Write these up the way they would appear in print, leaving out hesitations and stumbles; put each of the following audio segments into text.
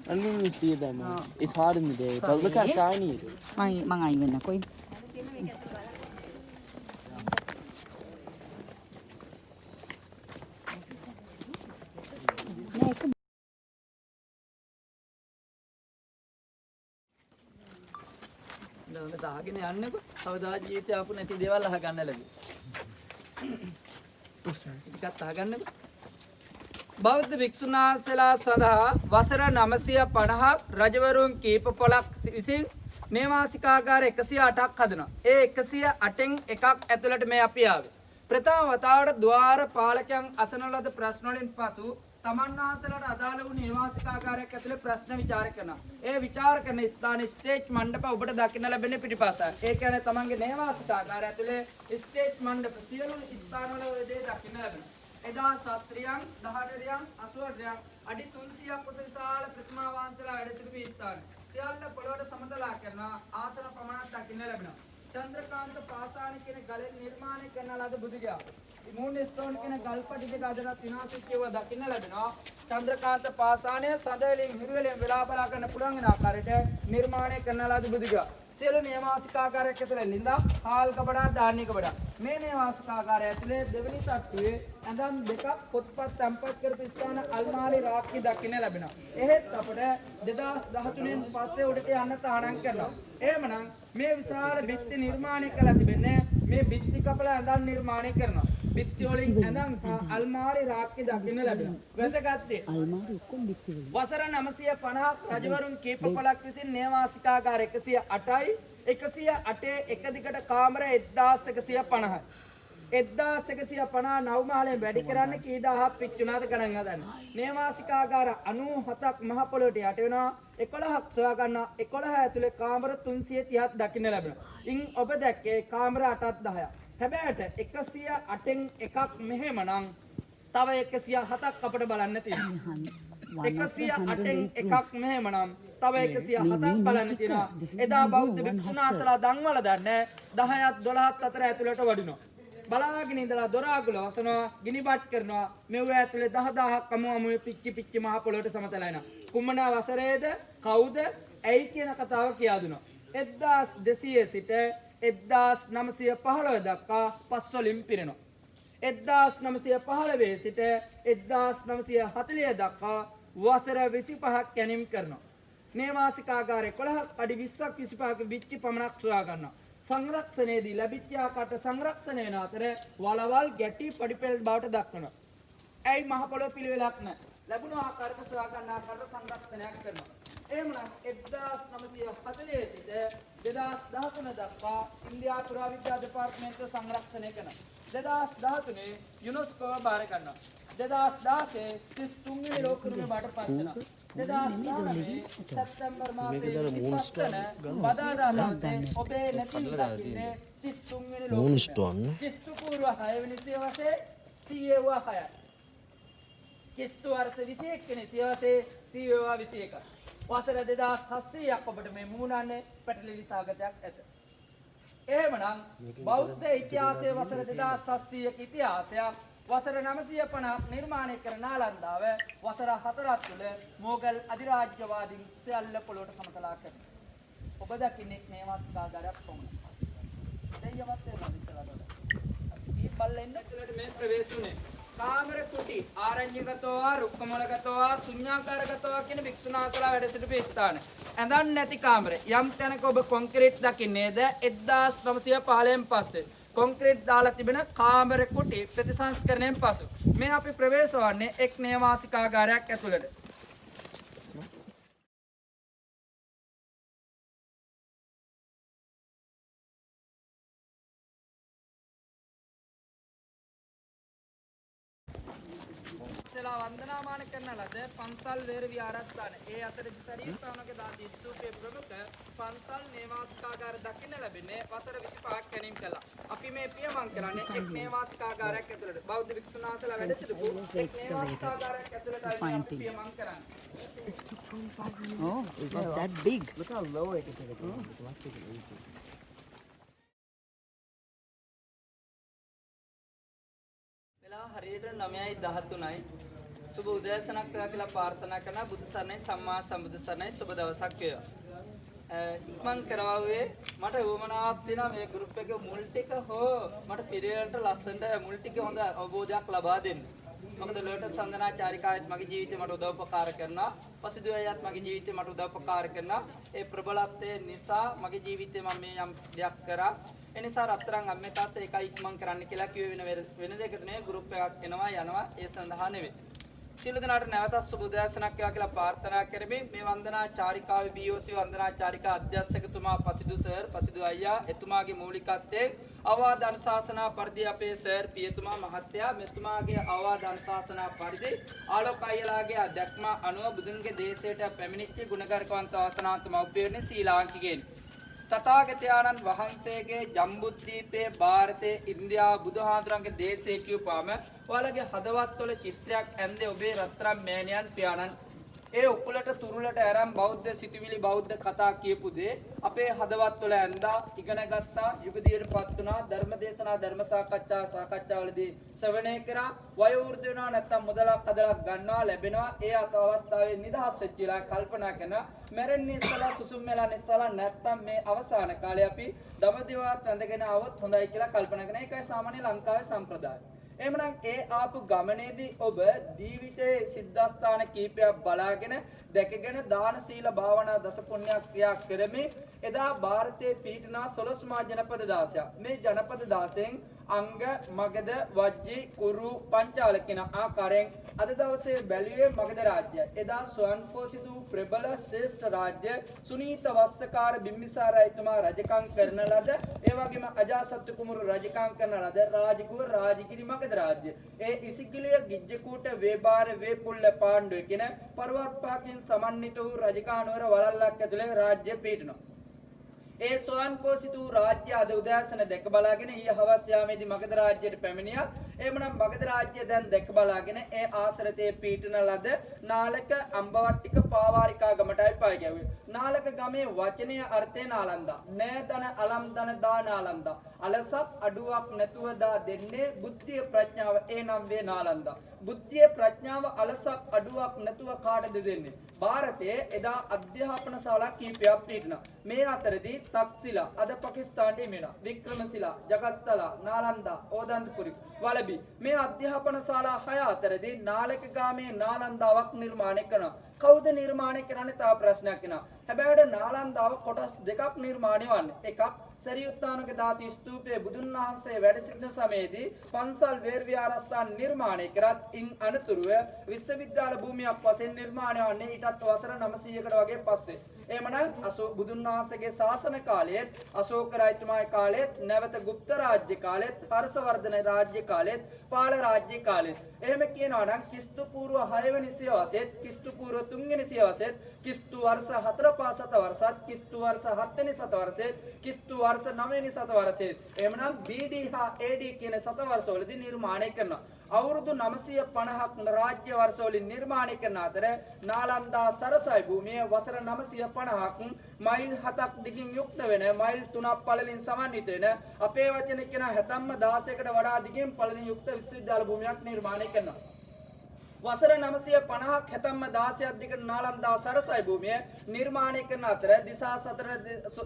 And then you see them. It's hard in the day, but look how shiny it is. Mang ay na ko. දාගෙන යන්නකො කවදා ජීවිතේ ආපු නැති දේවල් අහගන්න ලැබි. ටිකක් අහගන්නකො. බෞද්ධ භික්ෂුන් වහන්සේලා සඳහා වසර 950ක් රජවරුන් කීප පොලක් විසින් නේවාසිකාගාර 108ක් හදනවා. ඒ 108න් එකක් ඇතුළට මේ අපි ආවේ. ප්‍රථම වතාවට ద్వාර පාලකයන් අසන ලද ප්‍රශ්න වලින් පසු තමන් වහන්සේලාට අදාළ වූ නේවාසිකාගාරයක් ඇතුළේ ප්‍රශ්න විචාර කරනවා. ඒ විචාර කරන ස්ථානයේ ස්ටේජ් මණ්ඩප ඔබට දකින්න ලැබෙන්නේ පිටිපස්සට. ඒ කියන්නේ තමන්ගේ නේවාසිකාගාරය ඇතුළේ ස්ටේජ් මණ්ඩප සියලු ස්ථානවල ඔය දේ දකින්න ලැබෙනවා. එදා සත්‍රියන් 18රියන් 88රියන් අඩි 300ක් උස විශාල ප්‍රතිමා වහන්සේලා වැඩ සිටි ස්ථාන. සියල්ල පොළොවට සමතලා කරන ආසන ප්‍රමාණයක් දකින්න ලැබෙනවා. චන්ද්‍රකාන්ත පාසාන කියන ගලෙන් නිර්මාණය කරන ලද බුදුගයා. මූන් ස්ටෝන් කියන ගල්පටි දෙක අදටත් විනාශ කියව දකින්න ලැබෙනවා. චන්ද්‍රකාන්ත පාසානය සඳ වලින් හිරු වලින් වෙලා බලා ගන්න පුළුවන් වෙන ආකාරයට නිර්මාණය කරන ලද බුදුගයා. සියලු නේවාසිකාගාරයක් ඇතුළේ ලිඳා හාල් කබඩා ධාන්‍ය කබඩා. මේ නේවාසිකාගාරය ඇතුළේ දෙවෙනි තට්ටුවේ ඇඳන් දෙකක් පොත්පත් තැන්පත් කරපු ස්ථාන අල්මාරි රාක්කි දකින්න ලැබෙනවා. එහෙත් අපට 2013න් පස්සේ උඩට යන්න තහනම් කරනවා. එහෙමනම් මේ විශාල බිත්ති නිර්මාණය කළා තිබෙන්නේ මේ බිත්ති කපලා ඇඳන් නිර්මාණය කරනවා. බිත්ති වලින් ඇඳන් අල්මාරි රාක්කි දකින්න ලැබෙනවා. වැදගත්ේ අල්මාරි ඔක්කොම බිත්ති වල. වසර 950ක් රජවරුන් කීප පොලක් විසින් නේවාසිකාගාර 108යි 108 එක දිගට කාමර 1150යි. 1150 නව මහලෙන් වැඩි කරන්න කී දහයක් පිච්චුණාද ගණන් හදන්න. නේවාසිකාගාර 97ක් මහ පොළොවට යට වෙනවා. 11ක් සොයා ගන්න 11 ඇතුලේ කාමර 330ක් දකින්න ලැබෙනවා. ඉන් ඔබ දැක්කේ කාමර 8ක් 10ක්. හැබැයිට 108න් එකක් මෙහෙමනම් තව 107ක් අපිට බලන්න තියෙනවා. 108න් එකක් මෙහෙමනම් තව 107ක් බලන්න තියෙනවා. එදා බෞද්ධ භික්ෂුන් වහන්සේලා දන්වල දන්නේ 10ත් 12ත් අතර ඇතුළට වඩිනවා. බලාගෙන ඉඳලා දොර අගුල වසනවා, ගිනිබත් කරනවා. මෙව ඇතුලේ 10000ක් අමු පිච්චි පිච්චි මහ පොළොවට සමතලා එනවා. කුමන වසරේද? කවුද? ඇයි කියන කතාව කියා දුනවා. 1200 සිට 1915 දක්වා පස් වලින් පිරෙනවා. 1915 සිට 1940 දක්වා වසර 25ක් කැණීම් කරනවා. නේවාසිකාගාර 11ක් අඩි 20ක් 25ක විච්චි පමණක් සොයා ගන්නවා. සංරක්ෂණයේදී ලැබිච්ච ආකාරයට සංරක්ෂණය වෙන අතර වලවල් ගැටි පඩිපෙළ බවට දක්වනවා. ඇයි මහ පොළොව පිළිවෙලක් නැහැ. ලැබුණු ආකාරයට සොයා ගන්න ආකාරයට සංරක්ෂණයක් කරනවා. එහෙමනම් 1940 සිට 2013 දක්වා ඉන්දියා පුරාවිද්‍යා දෙපාර්තමේන්තුව සංරක්ෂණය කරනවා. 2013 යුනෙස්කෝ බාර ගන්නවා. 2016 33 වෙනි ලෝක උරුමය බවට පත් වෙනවා. 2019 සැප්තැම්බර් මාසයේ 25 බදාදා දවසේ ඔබේ නැතිව දකින්නේ 33 වෙනි ලෝක උරුමය. කිස්තු පූර්ව 6 වෙනි සියවසේ සීයවා 6යි. කිස්තු වර්ෂ 21 වෙනි සියවසේ සීයවා 21යි. වසර 2700ක් ඔබට මේ මූණන්නේ පැටලිලි සාගතයක් ඇත. එහෙමනම් බෞද්ධ ඉතිහාසයේ වසර 2700ක ඉතිහාසයක් වසර 950ක් නිර්මාණය කරන නාලන්දාව වසර 4ක් තුළ මොගල් අධිරාජ්‍යවාදීන් සියල්ල පොළොවට සමතලා කරනවා. ඔබ දකින්නේ නේවාසිකාගාරයක් පමණයි. දෙයියවත් වෙනවා ඉස්සරහට. මේ බල්ලෙන් ඇතුළට මේ ප්‍රවේශුනේ කාමර කුටි ආරඤ්‍යගතෝවා රුක්කමලගතෝවා ශුන්‍යාකාරගතෝවා කියන භික්ෂුන් වහන්සේලා වැඩ සිටු ස්ථාන. ඇඳන් නැති කාමරේ යම් තැනක ඔබ කොන්ක්‍රීට් දකින්නේද 1915න් පස්සේ කොන්ක්‍රීට් දාලා තිබෙන කාමර කුටි ප්‍රතිසංස්කරණයෙන් පසු මේ අපි ප්‍රවේශ වන්නේ එක් නේවාසිකාගාරයක් ඇතුළට. සලා වන්දනාමාන කරන ලද පන්සල් වේර විහාරස්ථාන. ඒ අතර ශරීරතාවනක දාති ස්තූපයේ ප්‍රමුඛ පන්සල් නේවාසිකාගාර දකින්න ලැබෙන්නේ වසර 25ක් කැණීම් කළා. අපි මේ පියමන් කරන්නේ එක් නේවාසිකාගාරයක් ඇතුළට. බෞද්ධ භික්ෂුන් වහන්සේලා වැඩ සිටපු එක් නේවාසිකාගාරයක් ඇතුළට අපි පියමන් කරන්නේ. Oh, it was that big. Look how low it is. වෙලා හරියට 9:13යි සුබ උදෑසනක් වේවා කියලා ප්‍රාර්ථනා කරන බුදු සරණයි සම්මා සම්බුදු සරණයි සුබ දවසක් වේවා. ඉක්මන් කරවුවේ මට වමනාවක් තියෙනවා මේ ගෲප් එකේ මුල් ටික හෝ මට පිළිවෙලට ලස්සනට මුල් ටික හොඳ අවබෝධයක් ලබා දෙන්න. මොකද ලෝට සඳනා චාරිකාවෙත් මගේ ජීවිතේ මට උදව්පකාර කරනවා. පසුදු අයත් මගේ ජීවිතේ මට උදව්පකාර කරනවා. ඒ ප්‍රබලත්වය නිසා මගේ ජීවිතේ මම මේ යම් දෙයක් කරා. ඒ නිසා රත්තරන් අම්මේ තාත්තා ඒකයි ඉක්මන් කරන්න කියලා කිව්වේ වෙන දෙයකට නෙවෙයි ගෲප් එකක් එනවා යනවා ඒ සඳහා නෙවෙයි. සියලු දෙනාට නැවතත් සුබ උදෑසනක් වේවා කියලා ප්‍රාර්ථනා කරමින් මේ වන්දනා චාරිකාවේ BOC වන්දනා චාරිකා අධ්‍යක්ෂකතුමා පසිදු සර් පසිදු අයියා එතුමාගේ මූලිකත්වයෙන් අවවාද අනුශාසනා පරිදි අපේ සර් පියතුමා මහත්තයා මෙතුමාගේ අවවාද අනුශාසනා පරිදි ආලෝක අයියලාගේ අධ්‍යක්ම අනුව බුදුන්ගේ දේශයට පැමිණිච්ච ගුණගරුකවන්ත වාසනාවන්ත මව්පියනේ ශ්‍රී ලාංකිකයන් තථාගතයන්න් වහන්සේගේ ජම්බුද්දීපේ ಭಾರತයේ ඉන්දියාව බුදුහාඳුරන්ගේ දේශයේ කියපාම ඔයාලගේ හදවත්වල චිත්‍රයක් ඇන්දේ ඔබේ රත්තරන් මෑණියන් පියාණන් ඒ උකුලට තුරුලට ආරම් බෞද්ධ සිතුවිලි බෞද්ධ කතා කියපු දේ අපේ හදවත්වල ඇන්දා ඉගෙන ගත්තා යුගදියටපත් වුණා ධර්මදේශනා ධර්ම සාකච්ඡාවලදී ශ්‍රවණය කරා වයෝවෘද්ධ වෙනවා නැත්තම් මුදලක් අදලක් ගන්නවා ලැබෙනවා ඒ අවස්ථාවේ නිදහස් වෙච්ච ඉලා කල්පනා කරන මැරෙන්නේ ඉස්සලා සුසුම් මෙලන් ඉස්සලා නැත්තම් මේ අවසාන කාලේ අපි දමදිවාත් වැඳගෙන આવොත් හොඳයි කියලා කල්පනා කරන එකයි සාමාන්‍ය ලංකාවේ සම්ප්‍රදාය. එහෙමනම් ඒ ආපු ගමනේදී ඔබ ජීවිතයේ සිද්ධාස්ථාන කීපයක් බලාගෙන දැකගෙන දාන සීල භාවනා දස පුණ්‍ය ක්‍රියා කරමින් එදා ಭಾರತයේ පීඨනා 12 මා ජනපද 16 මේ ජනපද 16න් අංග මගධ වජ්ජි කුරු පංචාල කියන ආකාරයෙන් අද දවසේ බැලුවේ මගධ රාජ්‍යය. එදා ස්වයංපෝෂිත වූ ප්‍රබල ශ්‍රේෂ්ඨ රාජ්‍ය සුනීත වස්සකාර බිම්බිසාර රජතුමා රජකම් කරන ලද ඒ වගේම අජාසත් කුමාර රජකම් කරන ලද රාජකුව රාජගිරි මගධ රාජ්‍ය. ඒ ඉසිගිලිය ගිජ්ජකූට වේබාර වේපුල්ල පාණ්ඩුව කියන පර්වත පහකින් සමන්විත වූ රජකානුවර වලල්ලක් ඇතුලේ රාජ්‍ය පීඨනවා. ඒ ස්වයංපෝෂිත වූ රාජ්‍ය අද උදෑසන දැක බලාගෙන ඊය හවස් යාමේදී මගධ රාජ්‍යයට පැමිණියා. එහෙමනම් මගධ රාජ්‍ය දැන් දැක බලාගෙන ඒ ආසරතේ පීඨන ලද නාලක අම්බවට්ටික පාවාරිකා ගමටයි පය ගැව්වේ. නාලක ගමේ වචනය අර්ථය නාලන්දා. නෑදන අලම් දන දා නාලන්දා. අලසක් අඩුවක් නැතුව දා දෙන්නේ බුද්ධිය ප්‍රඥාව එනම් වේ නාලන්දා. බුද්ධිය ප්‍රඥාව අලසක් අඩුවක් නැතුව කාටද දෙන්නේ? ಭಾರತයේ එදා අධ්‍යාපන ශාලා කීපයක් පීඨනා. මේ අතරදී තක්සිලා අද පාකිස්තානයේ මෙනා වික්‍රමශිලා ජගත්තලා නාලන්දා ඕදන්තපුරි වලබි මේ අධ්‍යාපන ශාලා 6 අතරදී නාලක ගාමේ නාලන්දාවක් නිර්මාණය කරනවා. කවුද නිර්මාණය කරන්නේ? තා ප්‍රශ්නයක් එනවා. හැබැයි නාලන්දාව කොටස් දෙකක් නිර්මාණය වන්නේ. එකක් සරියුත්තානක දාති ස්තූපයේ බුදුන් වහන්සේ වැඩ සිටින සමයේදී පන්සල් වේර් විහාරස්ථාන නිර්මාණය කරත් ඉන් අනතුරුව විශ්වවිද්‍යාල භූමියක් වශයෙන් නිර්මාණය වන්නේ ඊටත් වසර 900කට වගේ පස්සේ. එහෙමනම් බුදුන් වහන්සේගේ ශාසන කාලයේත් අශෝක රජතුමාගේ කාලයේත් නැවත ගුප්ත රාජ්‍ය කාලයේත් හර්ෂවර්ධන රාජ්‍ය කාලයේත් පාල රාජ්‍ය කාලයේත් එහෙම කියනවා නම් ක්‍රිස්තු පූර්ව 6 වෙනි සියවසේත් ක්‍රිස්තු පූර්ව 3 වෙනි සියවසේත් ක්‍රිස්තු වර්ෂ 4 5 සත වර්ෂත් ක්‍රිස්තු වර්ෂ 7 වෙනි සත වර්ෂේත් ක්‍රිස්තු වර්ෂ 9 වෙනි සත වර්ෂේත් එහෙමනම් BD හා AD කියන සත වර්ෂවලදී නිර්මාණය කරනවා. අවුරුදු 950ක් රාජ්‍ය වර්ෂවලින් නිර්මාණය කරන අතර නාලන්දා සරසයි භූමිය වසර 950ක් මයිල් 7ක් දිගින් යුක්ත වෙන මයිල් 3ක් පළලින් සමන්විත වෙන අපේ වචන කියන හැතැම්ම 16කට වඩා දිගින් පළලින් යුක්ත විශ්වවිද්‍යාල භූමියක් නිර්මාණය කරනවා. වසර 950ක් හැතැම්ම 16ක් දිගට නාලන්දා සරසයි භූමිය නිර්මාණය කරන අතර දිසා සතර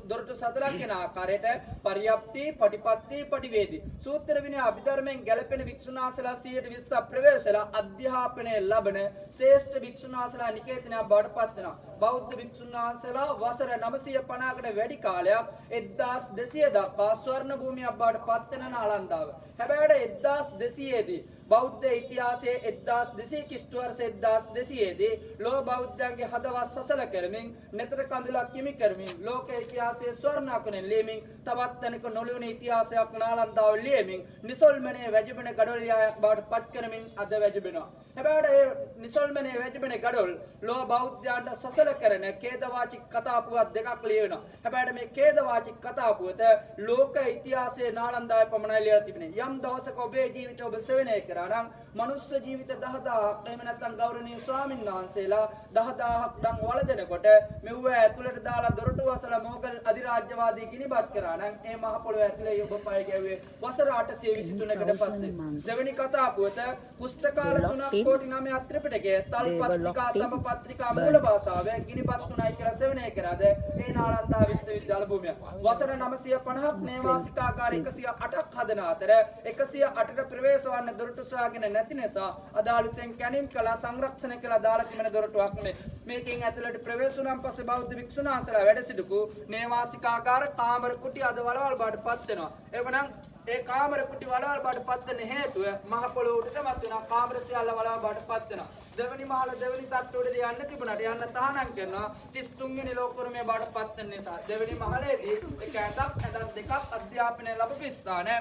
දොරටු සතරක් වෙන ආකාරයට පරියප්ති පටිපත්ති පටිවේදී සූත්‍ර විනය අභිධර්මයෙන් ගැලපෙන වික්ෂුනාසලා 120ක් ප්‍රවේශලා අධ්‍යාපනය ලබන ශ්‍රේෂ්ඨ වික්ෂුනාසලා නිකේතනයක් බවට පත් වෙනවා. බෞද්ධ වික්ෂුනාසලා වසර 950කට වැඩි කාලයක් 1200 දක්වා ස්වර්ණ භූමියක් බවට පත් වෙන නාලන්දාව. හැබැයි 1200 දී බෞද්ධ ඉතිහාසයේ 1200 ක්‍රිස්තු වර්ෂ 1200 දී ලෝ බෞද්ධයන්ගේ හදවත් සසල කරමින් නතර කඳුලක් කිමි කරමින් ලෝක ඉතිහාසයේ ස්වර්ණාකුණෙන් ලියමින් තවත් තැනක නොලියුණු ඉතිහාසයක් නාලන්දාව ලියමින් නිසල්මනේ වැජබෙන ගඩොල් යායක් බවට පත් කරමින් අද වැජබෙනවා. හැබැයි නිසල්මනේ වැජබෙන ගඩොල් ලෝ බෞද්ධයන්ට සසල කරන ඛේදවාචික කතාපුවත් දෙකක් ලියවෙනවා. හැබැයි මේ ඛේදවාචික කතාපුවත ලෝක ඉතිහාසයේ නාලන්දාවේ පමණයි ලියලා තිබෙන්නේ. යම් දවසක ඔබේ ජීවිතය ඔබ සෙවණේ කරා කියනවා නම් මනුස්ස ජීවිත 10000ක් එහෙම නැත්නම් ගෞරවනීය ස්වාමීන් වහන්සේලා 10000ක් දන් වළඳනකොට මෙව්ව ඇතුළට දාලා දොරටු වසලා මොගල් අධිරාජ්‍යවාදී කිනිබත් කරා නම් ඒ මහ පොළොව ඇතුලේ ඔබ පය ගැව්වේ වසර 823කට පස්සේ. දෙවෙනි කතා පුවත පුස්තකාල 3 කෝටි 9 ත්‍රිපිටකය තල් පත්‍රිකා තම පත්‍රිකා මූල භාෂාවේ ගිනිපත් තුනයි කියලා සෙවණේ කරාද ඒ නාලන්දා විශ්වවිද්‍යාල භූමිය. වසර 950ක් නේවාසිකාගාර 108ක් හදන අතර 108ට ප්‍රවේශ වන්න දොරටු සොයාගෙන නැති නිසා අදාළුතෙන් කැණීම් කළා සංරක්ෂණය කළා දාලා තිබෙන දොරටුවක් නේ. මේකෙන් ඇතුළට ප්‍රවේශ වුණාන් පස්සේ බෞද්ධ භික්ෂුන් වහන්සේලා වැඩ සිටපු නේවාසිකාගාර කාමර කුටි අද වලවල් බාටපත් වෙනවා. එවනම් ඒ කාමර කුටි වලවල් බාටපත් වෙන හේතුව මහ පොළොව උඩටමත් වෙනවා කාමර සියල්ල වලවල් බාටපත් වෙනවා. දෙවනි මහල දෙවනි තට්ටුවේදී යන්න තිබුණාට යන්න තහනම් කරනවා 33 වෙනි ලෝකෝරුමේ බාටපත් වෙන නිසා. දෙවනි මහලේදී එක ඇඳක් දෙකක් අධ්‍යාපනය ලැබපු ස්ථාන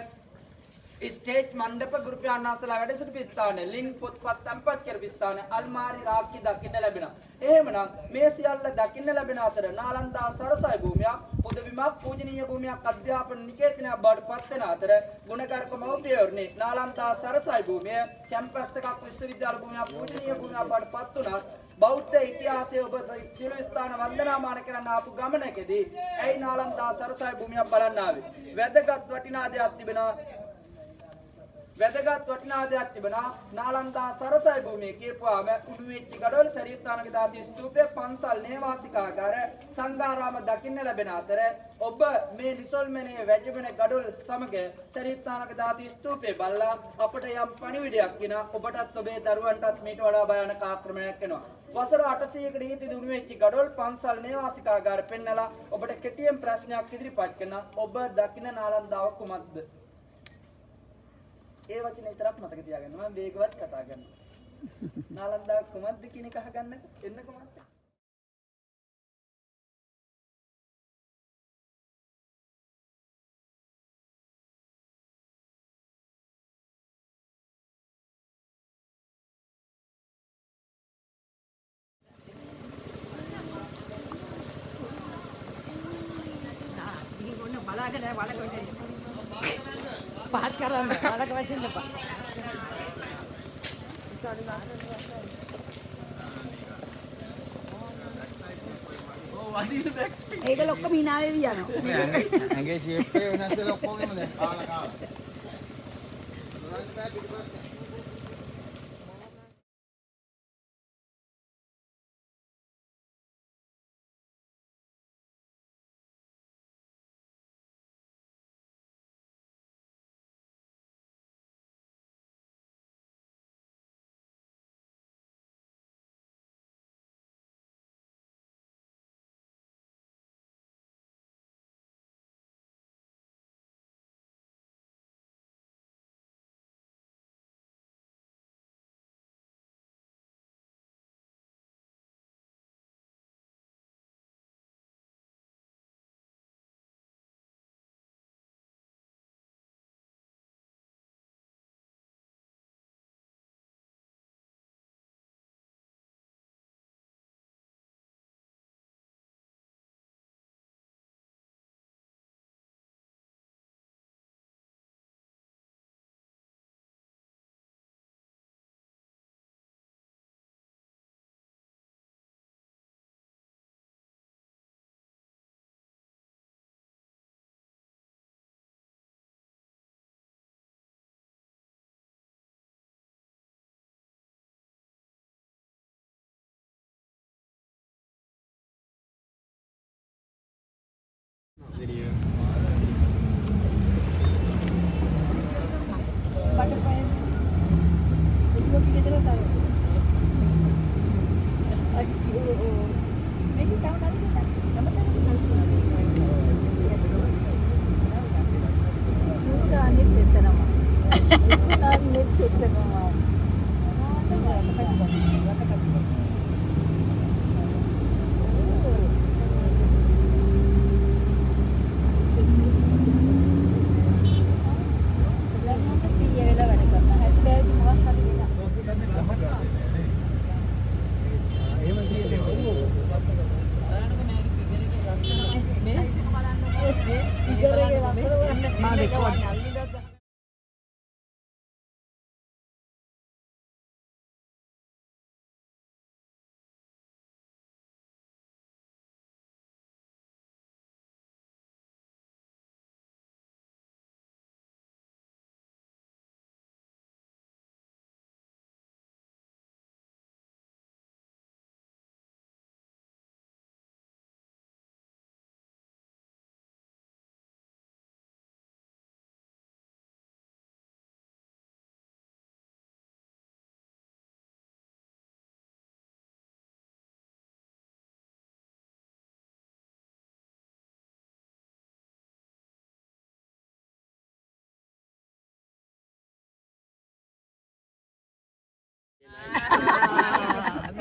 ස්ටේජ් මණ්ඩප ගුරු පියාණන්සලා වැඩ සිටි ස්ථාන ලින්ක් පොත්පත් තැන්පත් කරපු ස්ථාන අල්මාරි රාක්කි දකින්න ලැබෙනවා. එහෙමනම් මේ සියල්ල දකින්න ලැබෙන අතර නාලන්දා සරසයි භූමියක් පොදවිමක් පූජනීය භූමියක් අධ්‍යාපන නිකේතනයක් බවට පත් වෙන අතර ගුණගරුක මව්පියවරුනි නාලන්දා සරසයි භූමිය කැම්පස් එකක් විශ්වවිද්‍යාල භූමියක් පූජනීය භූමියක් බවට පත් වුණත් බෞද්ධ ඉතිහාසයේ ඔබ සියලු ස්ථාන වන්දනාමාන කරන්න ආපු ගමනකදී ඇයි නාලන්දා සරසයි භූමියක් බලන්න ආවේ? වැදගත් වටිනා දෙයක් තිබෙනවා. වැදගත් වටිනා දෙයක් තිබෙනවා නාලන්දා සරසයි භූමිය කියපුවාම උඩු වෙච්ච ගඩොල් සරියුත්තානක දාති ස්තූපය පන්සල් නේවාසිකාගාර සංඝාරාම දකින්න ලැබෙන අතර ඔබ මේ නිසල්මනේ වැජබෙන ගඩොල් සමග සරියුත්තානක දාති ස්තූපේ බලලා අපට යම් පණිවිඩයක් කියන ඔබටත් ඔබේ දරුවන්ටත් මීට වඩා භයානක ආක්‍රමණයක් වෙනවා. වසර 800කට ඉහත දුණු වෙච්ච ගඩොල් පන්සල් නේවාසිකාගාර පෙන්නලා ඔබට කෙටියෙන් ප්‍රශ්නයක් ඉදිරිපත් කරන ඔබ දකින්න නාලන්දාව කුමක්ද? ඒ වචන විතරක් මතක තියාගන්න. මම වේගවත් කතා කරනවා. නාලන්දා කුමක්ද කියන එක අහගන්නකෝ. එන්න කුමක්ද? බලාගෙන බලන්න පහත් කරන්න බලක වශයෙන් දෙපා. ඒක ලොක්කම hina වෙවි යනවා. ඇඟේ ෂේප් එක වෙනස් වෙලා ඔක්කොගෙම දැන් කාලා. Video.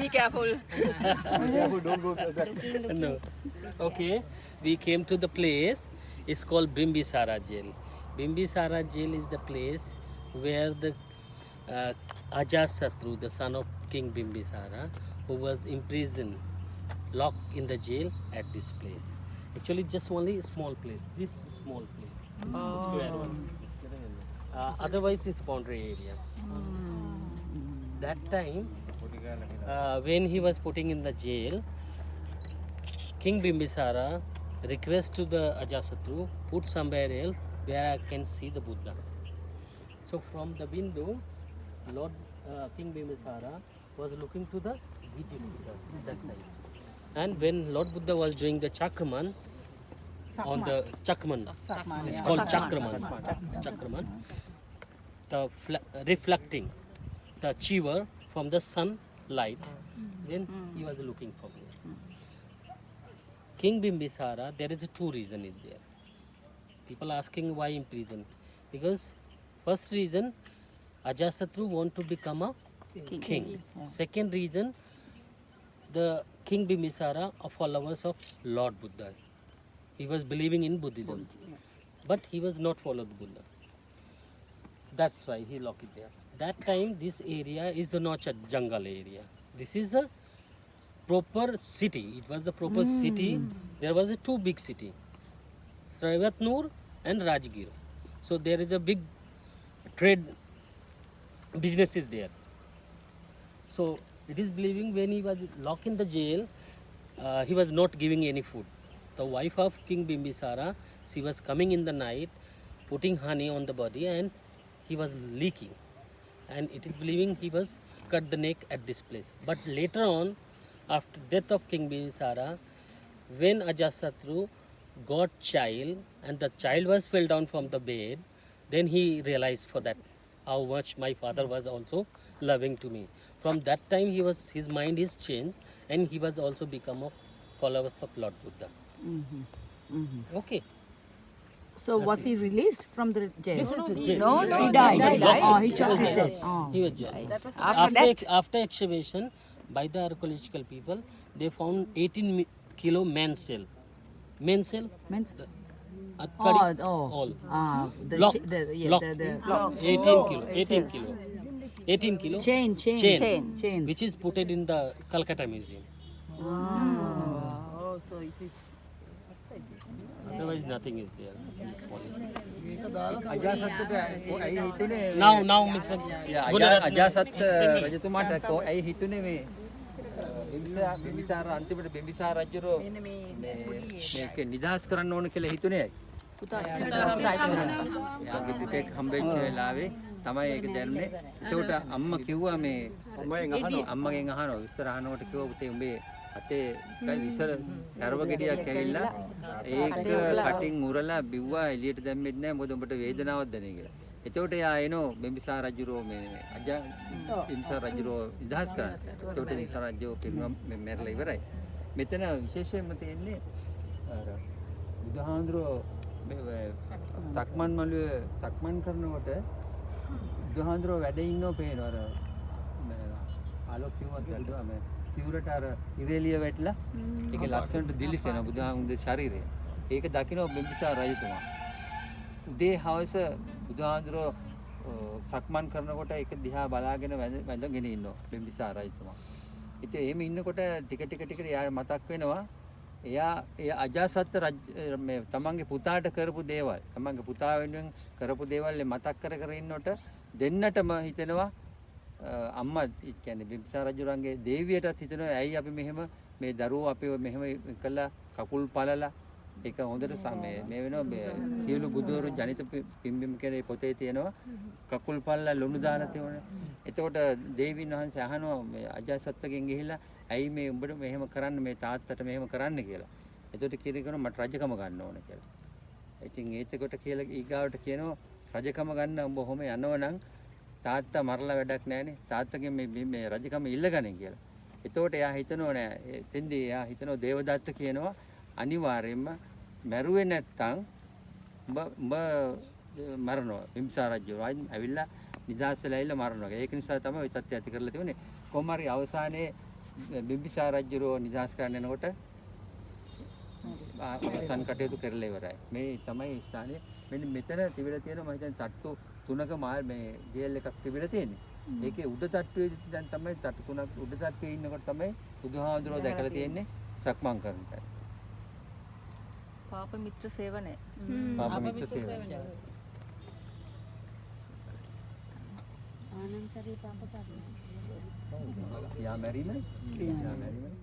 Be careful. Don't go no. Okay, we came to the place. It's called Bimbisara jail. Bimbisara jail is the place where the Ajasatru, the son of King Bimbisara, who was imprisoned, locked in the jail at this place. Actually, just only a small place. This small place, square one. Otherwise, it's boundary area. That time, when he was putting in the jail, King Bimbisara request to the Ajasatru, put somewhere else where I can see the Buddha. So from the window, Lord King Bimbisara was looking to the Giti Buddha that side. And when Lord Buddha was doing the Chakraman, on the Chakraman, it's called Chakraman, the reflecting the chiva from the sunlight, then he was looking for me. King Bimbisara, there is a two reason is there. People asking why in prison, because first reason, Ajasatru want to become a king. Second reason, the King Bimbisara are followers of Lord Buddha. He was believing in Buddhism, but he was not followed Buddha. That's why he locked it there. That time, this area is the Nocha jungle area. This is a proper city. It was the proper city. There was a two big city, Srivatnur and Rajgir. So there is a big trade business is there. So it is believing when he was locked in the jail, he was not giving any food. The wife of King Bimbisara, she was coming in the night, putting honey on the body, and he was leaking. And it is believing he was cut the neck at this place. But later on, after death of King Bimbisara, when Ajasatru got child and the child was fell down from the bed, then he realized for that how much my father was also loving to me. From that time, his mind is changed, and he was also become a followers of Lord Buddha. Okay. So was he released from the jail? This is the jail. No, he died. Oh, he chopped his dead. Oh. He was jailed. After After excavation by the archaeological people, they found 18 kilo man cell. Men cell? Means? All. The Lock. yeah, Lock. the 18 kilo. 18 kilo. chain, Which is put in the Calcutta Museum. Oh, so it is. Otherwise, nothing is there. This one is- අජාසත්තට ඇයි හිතුනේ Now, Mr. Ajasath රජතුමාට ඇයි හිතුනේ මේ බිම්බිසාර අන්තිමට බිම්බිසාර රජුරෝ මේක නිදහස් කරන්න ඕන කියලා හිතුනේ ඇයි? එයාගේ පුතෙක් හම්බෙච්ච වෙලාවේ තමයි ඒක දැනුනේ. ඒකට අම්මා කිව්වා මේ අම්මගෙන් අහනවා විස්තර අහනකොට කිව්වා පුතේ උඹේ අතේ විසර සර්ව ගෙඩියක් ඇවිල්ලා ඒක කටින් උරලා බිව්වා එළියට දැම්මෙත් නැහැ මොකද උඹට වේදනාවක් දැනේ කියලා. එතකොට එයා එනෝ බිම්බිසාර රජුරෝ මේ බිම්බිසාර රජුරෝ නිදහස් කරා. එතකොට බිම්බිසාර රජුෝ පිරුණම් මැරලා ඉවරයි. මෙතන විශේෂයෙන්ම තියෙන්නේ අර බුදුහාඳුරෝ සක්මන් මළුවේ සක්මන් කරනකොට බුදුහාඳුරෝ වැඩ ඉන්නෝ පේනවා අර ආලෝක කිව්වත් වැල්දුවා මේ සිවුරට අර ඉරේලිය වැටලා ඒක ලස්සනට දිලිසෙනවා බුදුහාමුදුරේ ශරීරය. ඒක දකින්න බිම්බිසාර රජතුමා. උදේ හවස බුදුහාමුදුරෝ සක්මන් කරනකොට ඒක දිහා බලාගෙන වැඳගෙන ඉන්නවා බිම්බිසාර රජතුමා. ඉතින් එහෙම ඉන්නකොට ටික එයා මතක් වෙනවා එයා ඒ අජාසත් මේ තමන්ගේ පුතාට කරපු දේවල් තමන්ගේ පුතා වෙනුවෙන් කරපු දේවල් මතක් කර ඉන්නකොට දෙන්නටම හිතෙනවා අම්මා කියන්නේ බිම්බිසාර රජුරන්ගේ දේවියටත් හිතෙනවා ඇයි අපි මෙහෙම මේ දරුවෝ අපිව මෙහෙම කළා කකුල් පළලා ඒක හොඳට මේ වෙනවා සියලු බුදුවරු ජනිත පිම්බිම කියන පොතේ තියෙනවා කකුල් පළලා ලුණු දාලා තියෙනවා. එතකොට දේවීන් වහන්සේ අහනවා මේ අජාසත්ගෙන් ගිහිල්ලා ඇයි මේ උඹට මෙහෙම කරන්න මේ තාත්තට මෙහෙම කරන්න කියලා. එතකොට කියනවා මට රජකම ගන්න ඕන කියලා. ඉතින් ඒතකොට කියලා ඊගාවට කියනවා රජකම ගන්න උඹ ඔහොම යනවනම් තාත්තා මරලා වැඩක් නැහැනේ. තාත්තගෙන් මේ රජකම ඉල්ලගන්නේ කියලා. එතකොට එයා හිතනෝ නෑ. එතෙන්දී එයා හිතනෝ දේවදත්ත කියනවා අනිවාර්යයෙන්ම මැරුවේ නැත්තම් උඹ මරනවා. බිම්බිසාර රජු ඇවිල්ලා නිදහස් වෙලා ඉල්ල මරනවා. ඒක නිසා තමයි ওই තත්ත්වය ඇති කරලා තිබුණේ. කොහොම හරි අවසානයේ බිම්බිසාර රජුරෝ නිදහස් කරන්න එනකොට අවසන් කටයුතු කරලා ඉවරයි. මේ තමයි ස්ථානය. මෙන්න මෙතන තිබිලා තියෙන මම හිතන්නේ තට්ටු තුනක මේ ජේල් එකක් තිබිලා තියෙන්නේ. ඒකේ උඩ තට්ටුවේදී දැන් තමයි තට්ටු තුනක් උඩ තට්ටුවේ ඉන්නකොට තමයි බුදුහාමුදුරුවෝ දැකලා තියෙන්නේ සක්මන් කරන තැන. පාප මිත්‍ර සේවනය. පාප මිත්‍ර සේවනය. ආනන්තරී පාප කරනවා. යා මැරීම. යා මැරීම.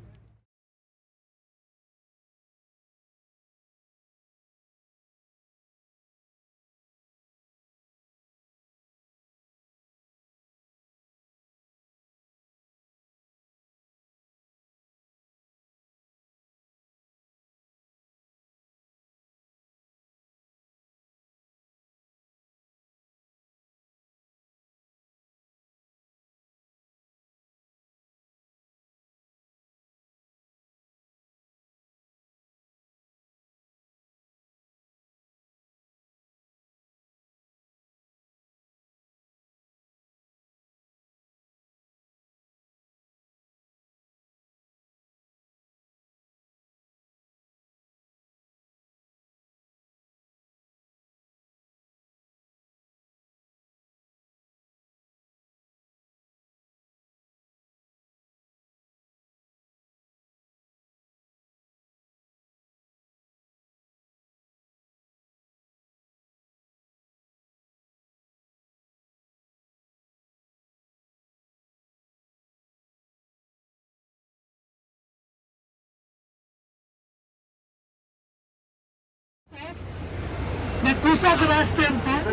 The Kusagras temple,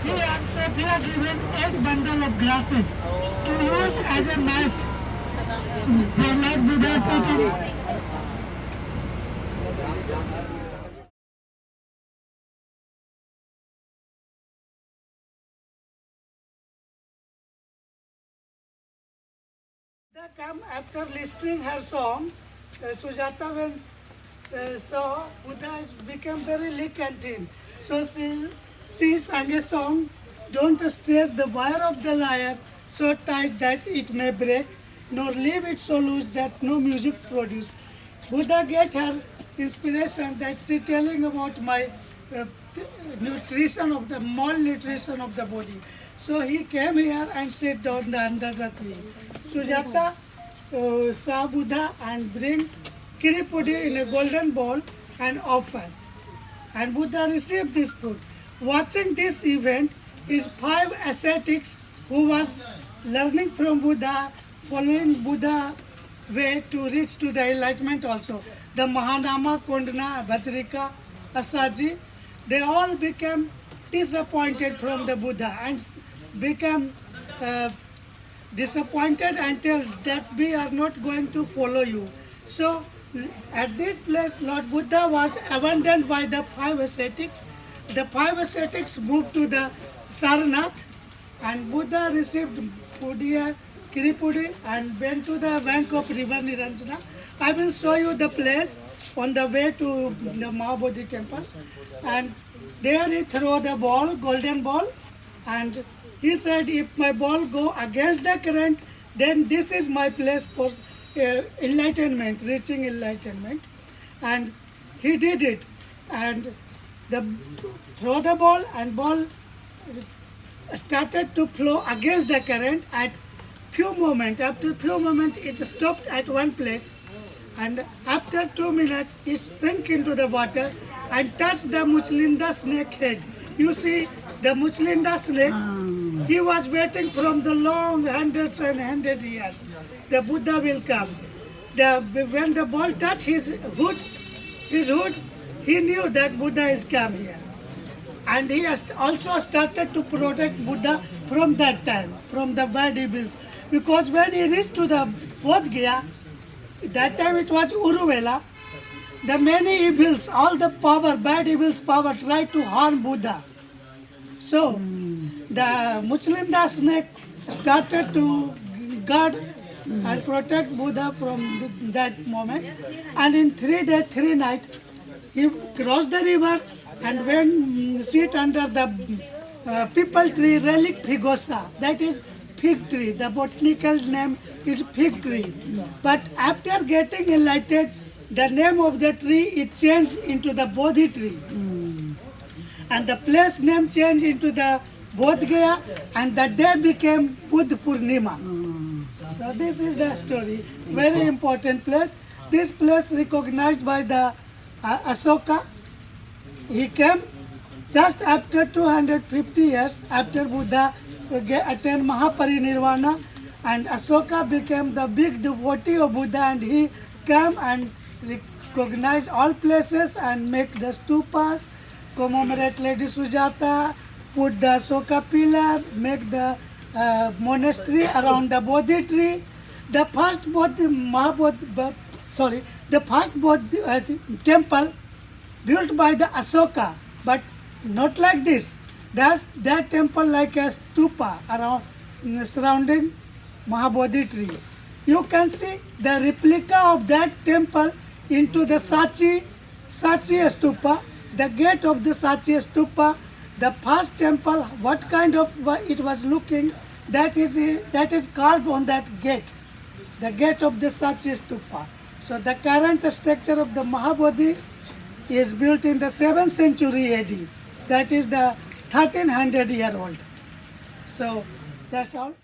he had given 8 bundle of grasses to use as a mat for Lord Buddha sitting. They come after listening her song. Sujata when saw Buddha became very weak and thin. So she sang a song, don't stress the wire of the lyre so tight that it may break, nor leave it so loose that no music produce. Buddha get her inspiration that she telling about my nutrition of the malnutrition of the body. So he came here and sat down under the tree. Sujata saw Buddha and bring kiripudi in a golden bowl and offer. And Buddha received this food. Watching this event is 5 ascetics who was learning from Buddha, following Buddha way to reach to the enlightenment also. The Mahanama, Kondana, Bhatrika, Asaji, they all became disappointed from the Buddha and became disappointed and tell that we are not going to follow you. So at this place, Lord Buddha was abandoned by the 5 ascetics. The 5 ascetics moved to the Sarnath, and Buddha received Kiripudi and went to the bank of river Niranjana. I will show you the place on the way to the Mahabodhi temple. And there he threw the ball, golden ball, and he said, if my ball go against the current, then this is my place for enlightenment, reaching enlightenment. And he did it. And throw the ball, and ball started to flow against the current at few moments. After few moments, it stopped at one place. And after 2 minutes, it sank into the water and touched the Muchlinda snake head. You see, the Muchlinda snake, he was waiting from the long hundreds and hundred years. The Buddha will come. When the ball touched his hood, he knew that Buddha is come here. And he has also started to protect Buddha from that time, from the bad evils. Because when he reached to the Bodh Gaya, that time it was Uruvela, the many evils, all the power, bad evils power tried to harm Buddha. So the Muchlinda snake started to guard and protect Buddha from that moment. And in 3 days, 3 nights, he crossed the river and went sit under the people tree relic figosa. That is fig tree. The botanical name is fig tree. But after getting enlightened, the name of the tree is changed into the Bodhi tree. And the place name changed into the Bodh Gaya, and the day became Buddh Purnima. So this is the story. Very important place. This place recognized by the Asoka. He came just after 250 years after Buddha attained Mahaparinirvana, and Asoka became the big devotee of Buddha, and he came and recognized all places and make the stupas, commemorate Lady Sujata, put the Asoka pillar, make the monastery around the Bodhi tree. The first Bodhi temple built by the Asoka, but not like this. That temple like a stupa around surrounding Mahabodhi tree. You can see the replica of that temple into the Sachi stupa, the gate of the Sachi stupa. The first temple, what kind of it was looking, that is carved on that gate, the gate of the Sachi stupa. So the current structure of the Mahabodhi is built in the 7th century AD. That is the 1300-year-old. So that's all.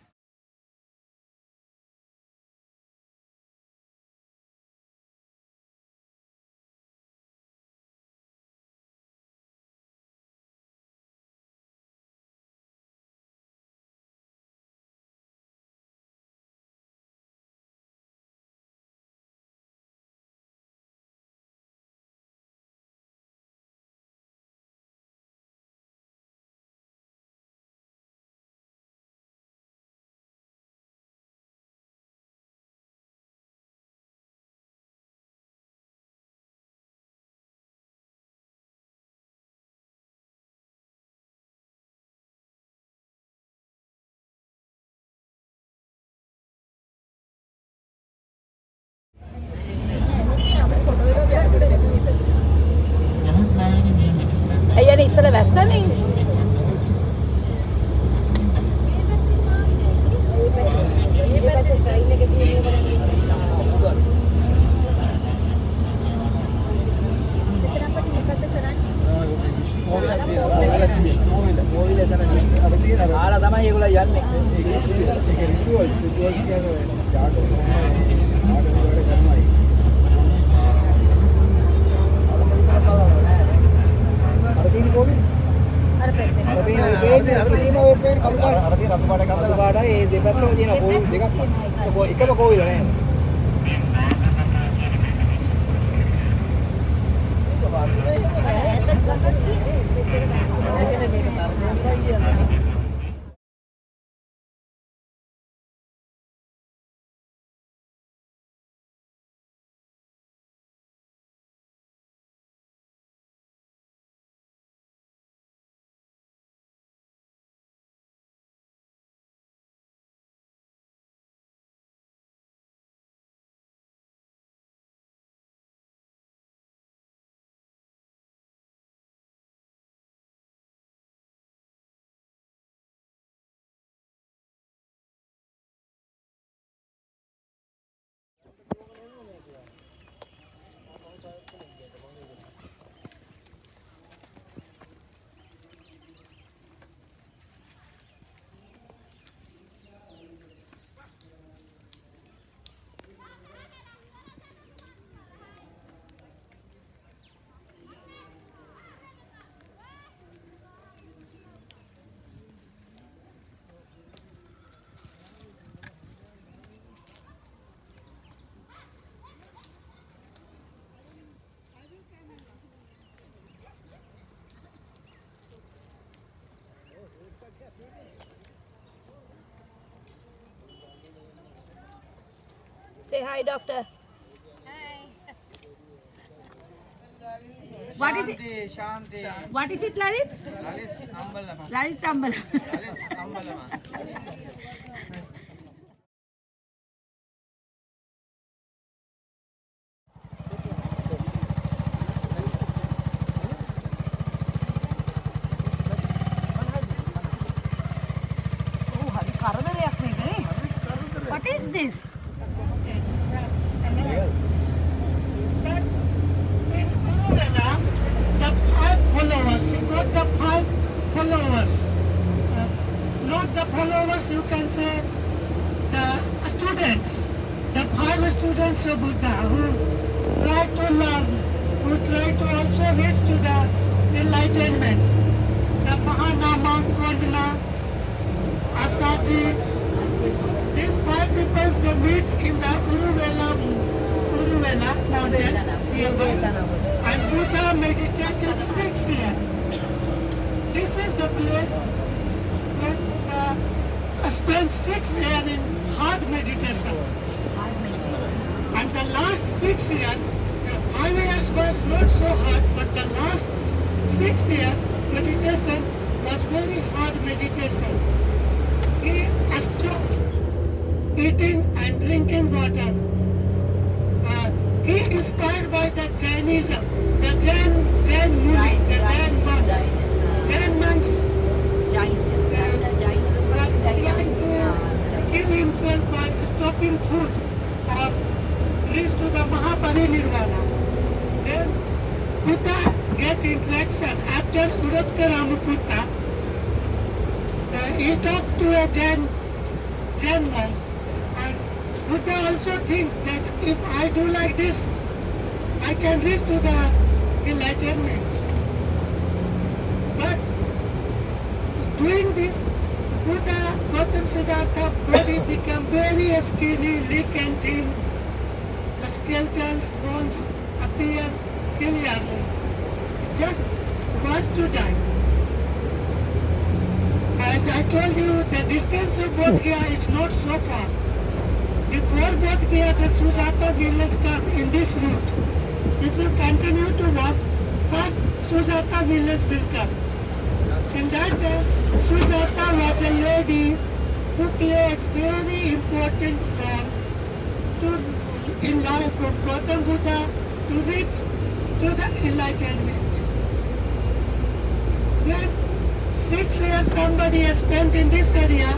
අයියනේ ඉස්සල වැස්සනේ. ආලා තමයි ඒගොල්ලෝ යන්නේ. අර තියෙන කොහොමද? අර පැත්තේ. අර පේන ඔය පේන්නේ අර තියෙන ඔය පේන කළු පාට. අර තියෙන රතු පාට කළු පාටයි ඒ දෙපැත්තම තියෙන කෝවිල් දෙකක් වගේ. එකම කෝවිල නෑ. Say hi, doctor. Hi. What is it? Shanti. What is it, Lalit? Lalis Ambalama. Lalit Sambal. Lalis Ambalama. Oh, hari කරදරයක් නේ. What is this? But in Uruvela, the 5 followers, he got the 5 followers. Not the followers, you can say the students. The 5 students of Buddha who try to learn, who try to also reach to the enlightenment. The Mahanama, Kondana, Asaji, these 5 people they meet in the Uruvela mountain nearby. And Buddha meditated 6 years. This is the place where spent 6 years in hard meditation. And the last 6 years, the 5 years was not so hard, but the last 6th year meditation was very hard meditation. He stopped eating and drinking water. He inspired by the Jainism, the Jain Muni, the Jain monks. Jain monks was trying to kill himself by stopping food or reach to the Mahaparinirvana. Then Buddha get interaction after Udattaramabuddha. He talked to a Jain monks, and Buddha also think that if I do like this, I can reach to the enlightenment. But doing this, Buddha, Gautam Siddhartha body become very skinny, lean and thin. The skeletons, bones appear clearly. Just was to die. As I told you, the distance of Bodh Gaya is not so far. Before Bodh Gaya, the Sujata village come in this route. If you continue to walk, first Sujata village will come. In that time, Sujata was a lady who played very important role in life from Gautam Buddha to reach to the enlightenment. When 6 years somebody has spent in this area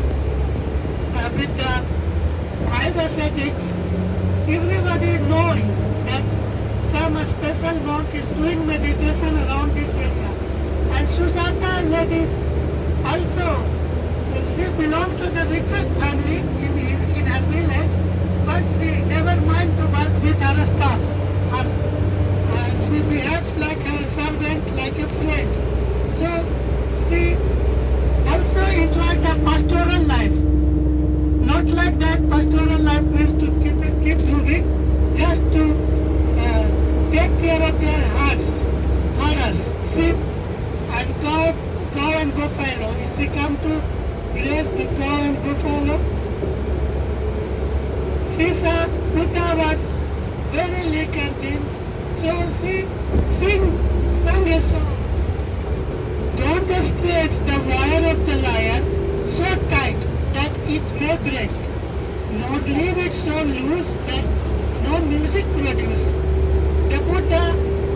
with the 5 ascetics, everybody knowing that some special monk is doing meditation around this area. And Sujata ladies also, she belonged to the richest family in her village, but she never mind to work with her staffs. She behaves like her servant, like a friend. So she also enjoyed the pastoral life. Not like that pastoral life means to keep moving, just to take care of their herders, sheep and cow and buffalo. If she come to graze the cow and buffalo, she saw Buddha was very weak and thin, so she sang a song. Don't stretch the wire of the lyre so tight that it may break, nor leave it so loose that no music produce. The Buddha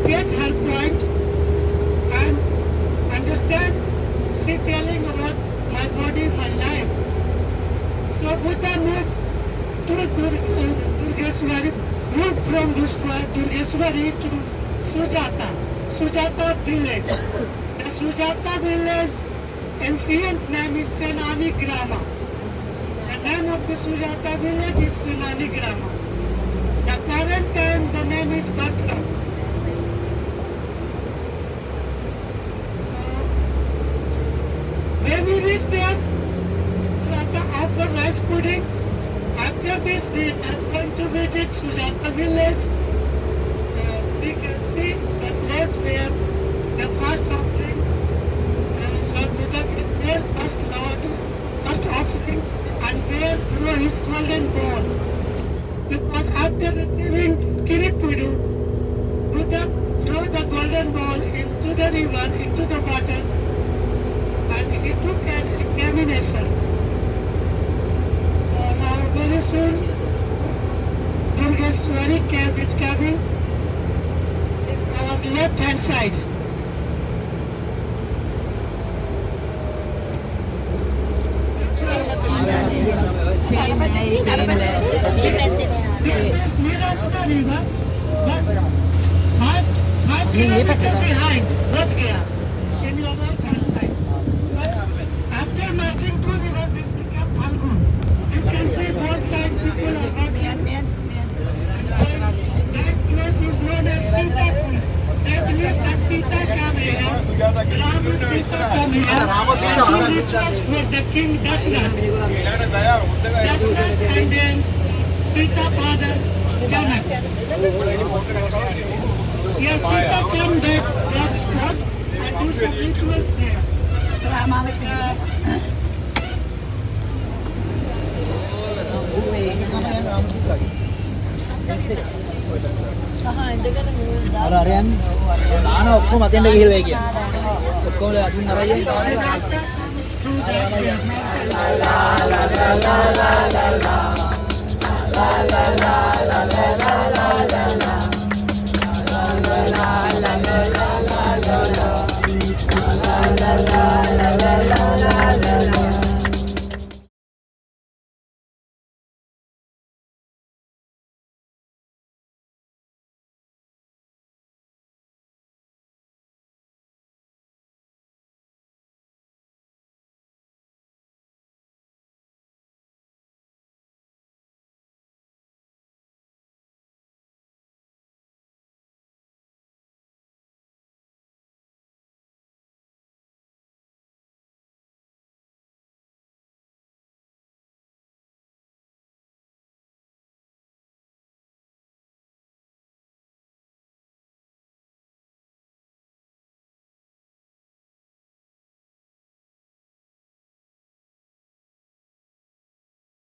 get her point and understand. She telling about my body, my life. So Buddha moved to Durgeswari, moved from Durgeswari to Sujata village. The Sujata village ancient name is Senani Grama. The name of the Sujata village is Senani Grama. The current time the name is Batra. When we reach there, Sujata offered rice pudding. After this, we are going to visit Sujata village. We can see the place where the first offering, Lord Buddha prepared first offering and bear through his golden ball. Because after receiving Kiripudu, Buddha threw the golden ball into the river, into the water, and he took an examination. So now very soon, Durgeswari cave is coming in our left hand side. Ganapathi river, but 5 kilometers behind Bodh Gaya, in your right hand side. But after marching 2 rivers, this became Phalgun. You can see both sides people are walking. That place is known as Sitapur. I believe that Sita came here, Rama Sita came here, and do rituals for the king Dashrath. Dashrath and then Sita father Janak. Yes, Sita came back that spot and do some rituals there. අර අරයන් නාන ඔක්කොම අතෙන්ට ගිහිල්ලා ඒ කියන්නේ ඔක්කොම අතින් අරගෙන Siddhartha through that